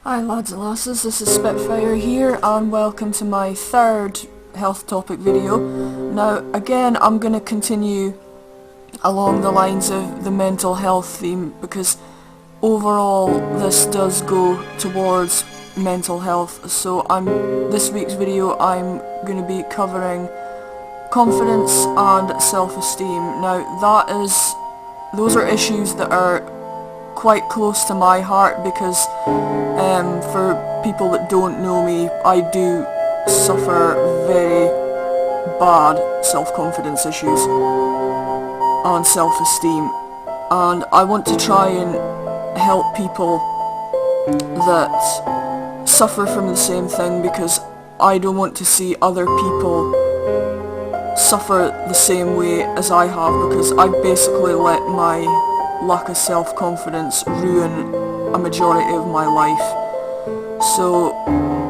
Hi lads and lasses, this is Spitfire here and welcome to my third health topic video. Now again I'm going to continue along the lines of the mental health theme because overall this does go towards mental health. So this week's video I'm going to be covering confidence and self-esteem. Now those are issues that are quite close to my heart because for people that don't know me, I do suffer very bad self-confidence issues and self-esteem, and I want to try and help people that suffer from the same thing because I don't want to see other people suffer the same way as I have, because I basically let my lack of self-confidence ruin a majority of my life. So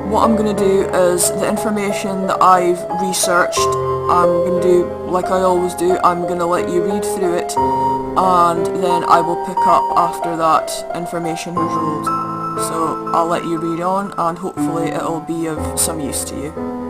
what I'm going to do is the information that I've researched, I'm going to do like I always do, I'm going to let you read through it and then I will pick up after that information has rolled. So I'll let you read on and hopefully it'll be of some use to you.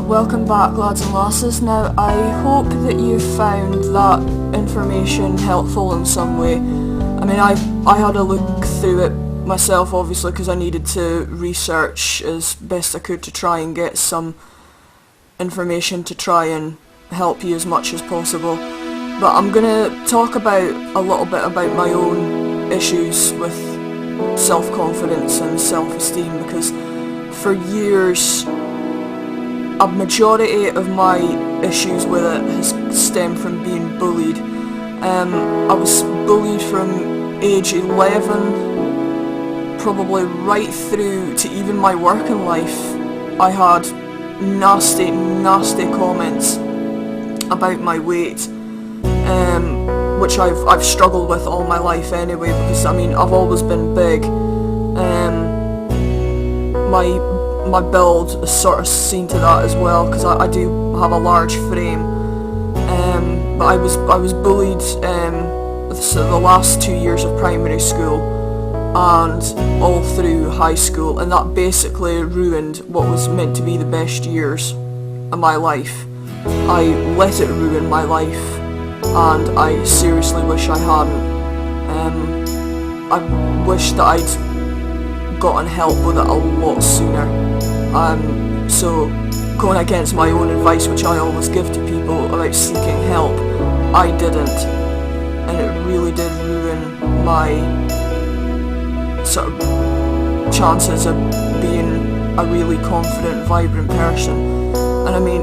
Welcome back lads and lasses. Now I hope that you've found that information helpful in some way. I mean I had a look through it myself obviously because I needed to research as best I could to try and get some information to try and help you as much as possible. But I'm gonna talk about a little bit about my own issues with self-confidence and self-esteem, because for years a majority of my issues with it has stemmed from being bullied. I was bullied from age 11 probably right through to even my working life. I had nasty comments about my weight, which I've struggled with all my life anyway, because I mean I've always been big. My build is sort of seen to that as well, because I do have a large frame. But I was bullied the last 2 years of primary school and all through high school, and that basically ruined what was meant to be the best years of my life. I let it ruin my life, and I seriously wish I hadn't. I wish that I'd gotten help with it a lot sooner. So going against my own advice, which I always give to people about seeking help, I didn't, and it really did ruin my sort of chances of being a really confident, vibrant person. And I mean,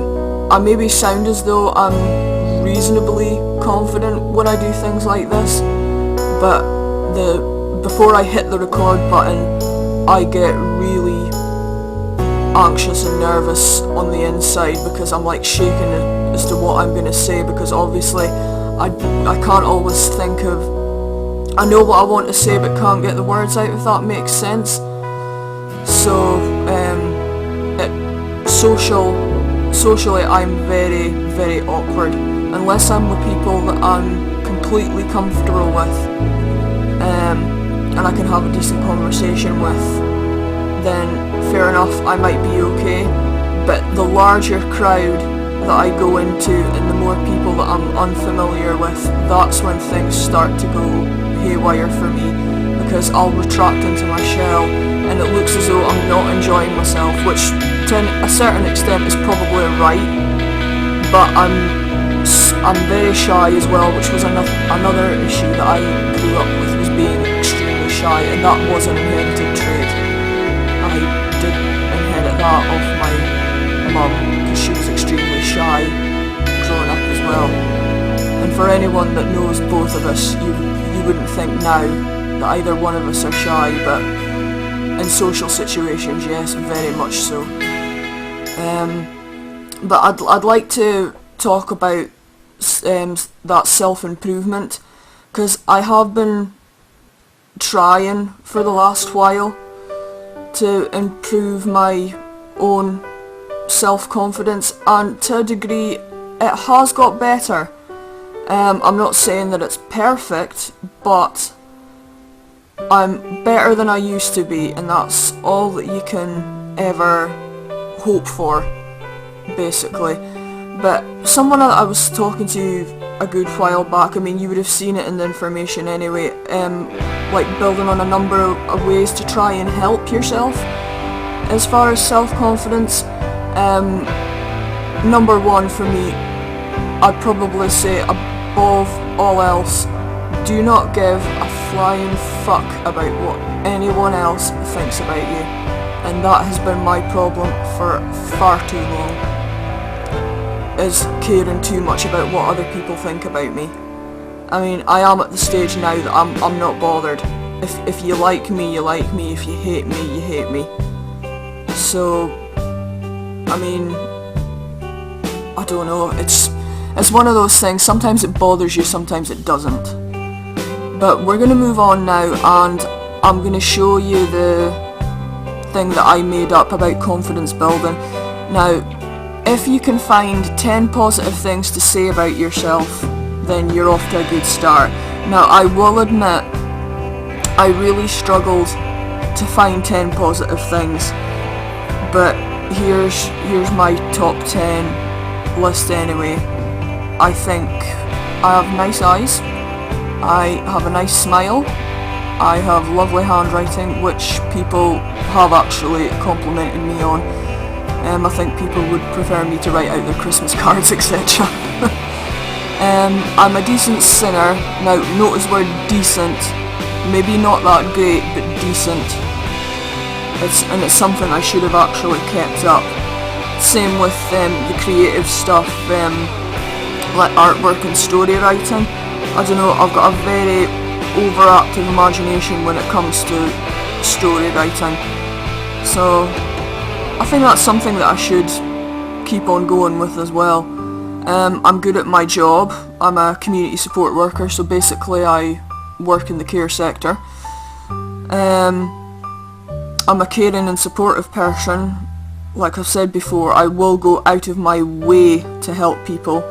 I maybe sound as though I'm reasonably confident when I do things like this, but before I hit the record button, I get really anxious and nervous on the inside, because I'm like shaking as to what I'm going to say, because obviously I can't always think of, I know what I want to say but can't get the words out, if that makes sense. So socially I'm very, very awkward, unless I'm with people that I'm completely comfortable with, and I can have a decent conversation with, then fair enough, I might be okay. But the larger crowd that I go into and the more people that I'm unfamiliar with, that's when things start to go haywire for me, because I'll retract into my shell and it looks as though I'm not enjoying myself, which to a certain extent is probably right, but I'm very shy as well, which was another issue that I grew up with, was being extremely shy, and that was an inherited trait. I did inherit that off my mum, because she was extremely shy growing up as well. And for anyone that knows both of us, you wouldn't think now that either one of us are shy, but in social situations, yes, very much so. But I'd like to talk about that self-improvement, because I have been trying for the last while to improve my own self-confidence, and to a degree it has got better. I'm not saying that it's perfect, but I'm better than I used to be, and that's all that you can ever hope for, basically. But someone that I was talking to a good while back, I mean you would have seen it in the information anyway, like building on a number of ways to try and help yourself as far as self-confidence. Number one for me, I'd probably say above all else, do not give a flying fuck about what anyone else thinks about you. And that has been my problem for far too long, is caring too much about what other people think about me. I mean, I am at the stage now that I'm not bothered. If you like me, you like me. If you hate me, you hate me. So, I mean, I don't know, it's one of those things, sometimes it bothers you, sometimes it doesn't. But we're going to move on now, and I'm going to show you the thing that I made up about confidence building. Now, if you can find 10 positive things to say about yourself, then you're off to a good start. Now, I will admit, I really struggled to find 10 positive things, but here's my top 10 list anyway. I think I have nice eyes, I have a nice smile, I have lovely handwriting, which people have actually complimented me on. I think people would prefer me to write out their Christmas cards, etc. I'm a decent singer. Now, notice word decent. Maybe not that great, but decent. It's something I should have actually kept up. Same with the creative stuff, like artwork and story writing. I don't know, I've got a very overactive imagination when it comes to story writing. So I think that's something that I should keep on going with as well. I'm good at my job. I'm a community support worker, so basically I work in the care sector. I'm a caring and supportive person. Like I've said before, I will go out of my way to help people,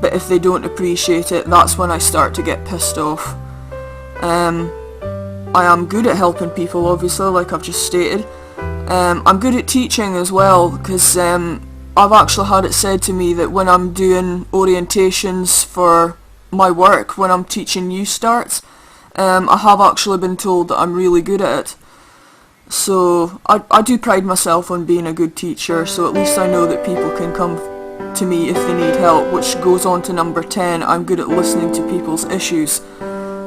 but if they don't appreciate it, that's when I start to get pissed off. I am good at helping people, obviously, like I've just stated. I'm good at teaching as well, because I've actually had it said to me that when I'm doing orientations for my work, when I'm teaching new starts, I have actually been told that I'm really good at it. So I do pride myself on being a good teacher, so at least I know that people can come to me if they need help, which goes on to number 10, I'm good at listening to people's issues.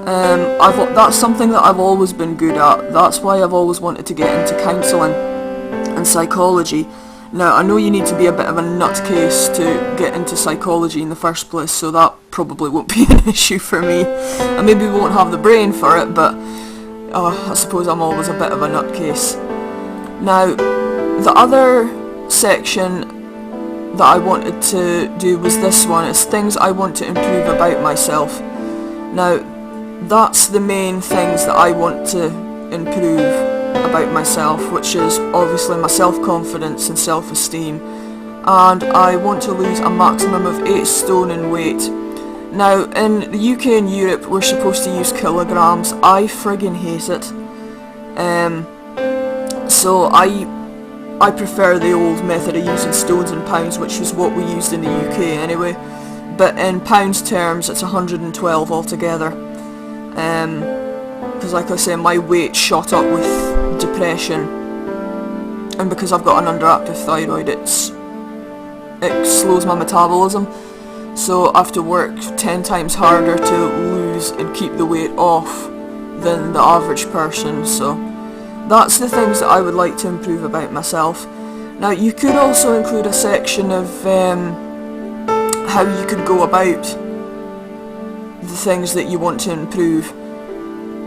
That's something that I've always been good at. That's why I've always wanted to get into counselling and psychology. Now, I know you need to be a bit of a nutcase to get into psychology in the first place, so that probably won't be an issue for me. I maybe won't have the brain for it, but I suppose I'm always a bit of a nutcase. Now, the other section that I wanted to do was this one. It's things I want to improve about myself. Now, that's the main things that I want to improve about myself, which is obviously my self-confidence and self-esteem, and I want to lose a maximum of 8 stone in weight. Now, in the UK and Europe, we're supposed to use kilograms. I friggin' hate it. So I prefer the old method of using stones and pounds, which was what we used in the UK anyway. But in pounds terms, it's 112 altogether. Because like I say, my weight shot up with depression, and because I've got an underactive thyroid, it slows my metabolism. So I have to work 10 times harder to lose and keep the weight off than the average person. So that's the things that I would like to improve about myself. Now, you could also include a section of how you could go about the things that you want to improve.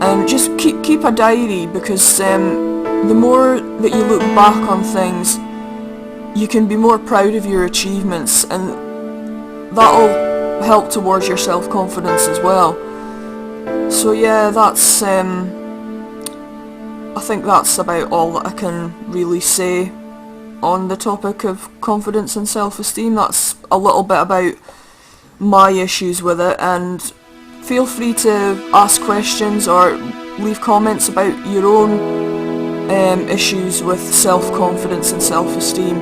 And just keep a diary, because the more that you look back on things, you can be more proud of your achievements, and that'll help towards your self-confidence as well. So yeah, that's I think that's about all that I can really say on the topic of confidence and self-esteem. That's a little bit about my issues with it, and feel free to ask questions or leave comments about your own issues with self-confidence and self-esteem,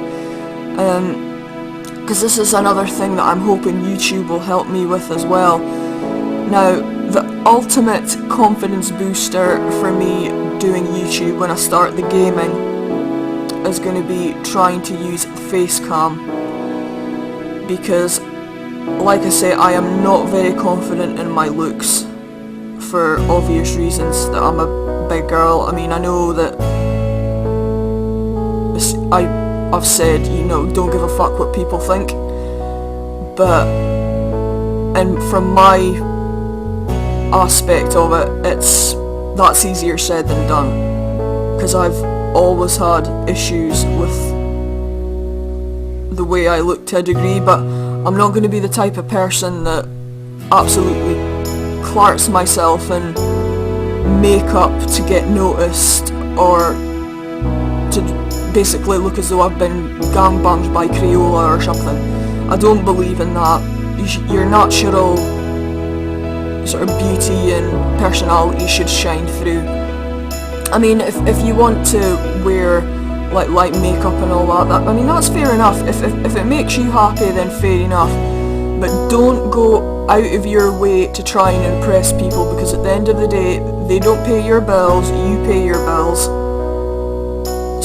because this is another thing that I'm hoping YouTube will help me with as well. Now, the ultimate confidence booster for me doing YouTube when I start the gaming is going to be trying to use Facecam, because like I say, I am not very confident in my looks for obvious reasons, that I'm a big girl. I mean, I know that I've said, you know, don't give a fuck what people think, but and from my aspect of it, that's easier said than done, because I've always had issues with the way I look to a degree, but I'm not going to be the type of person that absolutely clarts myself in makeup to get noticed, or to basically look as though I've been gangbanged by Crayola or something. I don't believe in that. Your natural sort of beauty and personality should shine through. I mean, if you want to wear like light makeup and all that, I mean, that's fair enough. If it makes you happy, then fair enough. But don't go out of your way to try and impress people, because at the end of the day, they don't pay your bills, you pay your bills.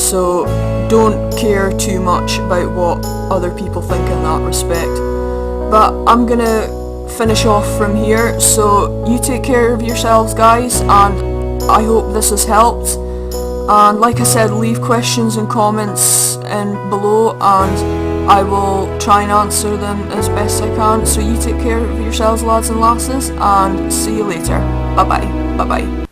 So don't care too much about what other people think in that respect. But I'm gonna finish off from here. So you take care of yourselves, guys, and I hope this has helped. And like I said, leave questions and comments below, and I will try and answer them as best I can. So you take care of yourselves, lads and lasses, and see you later. Bye bye. Bye bye.